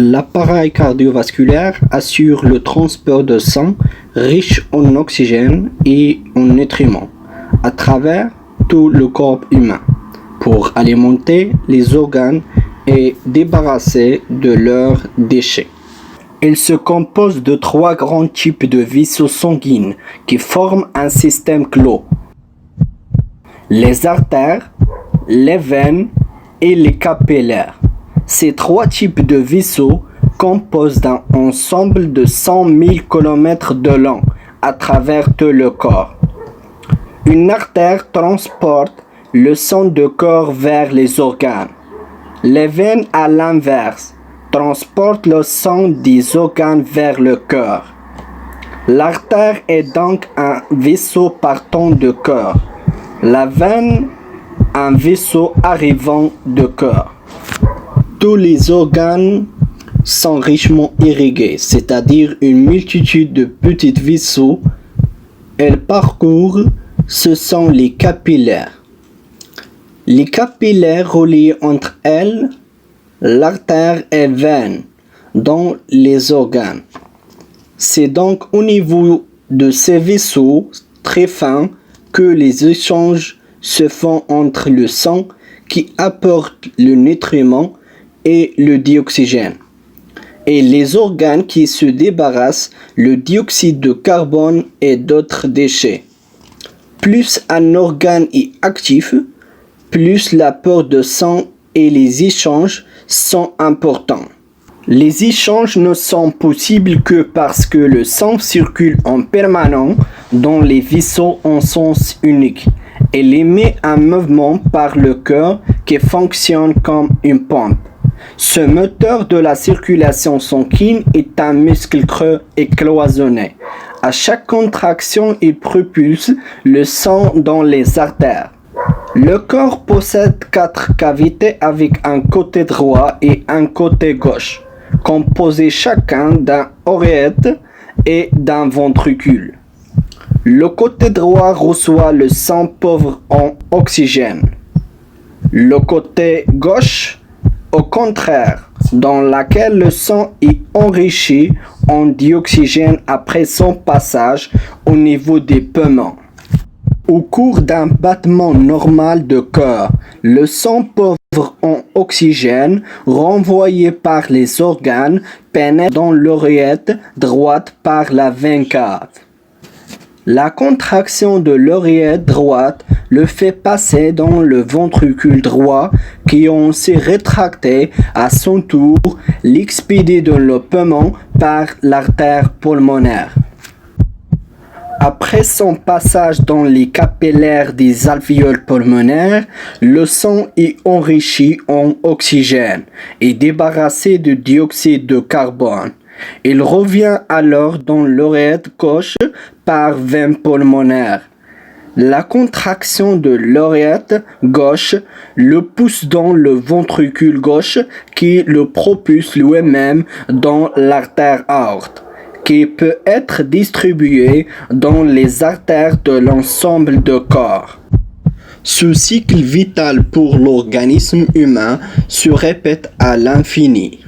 L'appareil cardiovasculaire assure le transport de sang riche en oxygène et en nutriments à travers tout le corps humain pour alimenter les organes et débarrasser de leurs déchets. Il se compose de 3 grands types de vaisseaux sanguins qui forment un système clos: les artères, les veines et les capillaires. Ces 3 types de vaisseaux composent d'un ensemble de 100 000 km de long à travers tout le corps. Une artère transporte le sang du corps vers les organes. Les veines, à l'inverse, transportent le sang des organes vers le cœur. L'artère est donc un vaisseau partant du cœur. La veine, un vaisseau arrivant du cœur. Tous les organes sont richement irrigués, c'est-à-dire une multitude de petits vaisseaux. Elles parcourent, ce sont les capillaires. Les capillaires relient entre elles l'artère et veine dans les organes. C'est donc au niveau de ces vaisseaux très fins que les échanges se font entre le sang qui apporte le nutriment et le dioxygène, et les organes qui se débarrassent le dioxyde de carbone et d'autres déchets. Plus un organe est actif, plus l'apport de sang et les échanges sont importants. Les échanges ne sont possibles que parce que le sang circule en permanence dans les vaisseaux en sens unique et les met en mouvement par le cœur qui fonctionne comme une pompe. Ce moteur de la circulation sanguine est un muscle creux et cloisonné. À chaque contraction, il propulse le sang dans les artères. Le corps possède 4 cavités avec un côté droit et un côté gauche, composés chacun d'un oreillette et d'un ventricule. Le côté droit reçoit le sang pauvre en oxygène. Le côté gauche, au contraire, dans laquelle le sang est enrichi en dioxygène après son passage au niveau des poumons. Au cours d'un battement normal de cœur, le sang pauvre en oxygène renvoyé par les organes pénètre dans l'oreillette droite par la veine cave. La contraction de l'oreillette droite le fait passer dans le ventricule droit qui en s'est rétracté à son tour l'expédie dans le poumon par l'artère pulmonaire. Après son passage dans les capillaires des alvéoles pulmonaires, le sang est enrichi en oxygène et débarrassé de dioxyde de carbone. Il revient alors dans l'oreillette gauche par veine pulmonaire. La contraction de l'oreillette gauche le pousse dans le ventricule gauche qui le propulse lui-même dans l'artère aorte, qui peut être distribuée dans les artères de l'ensemble du corps. Ce cycle vital pour l'organisme humain se répète à l'infini.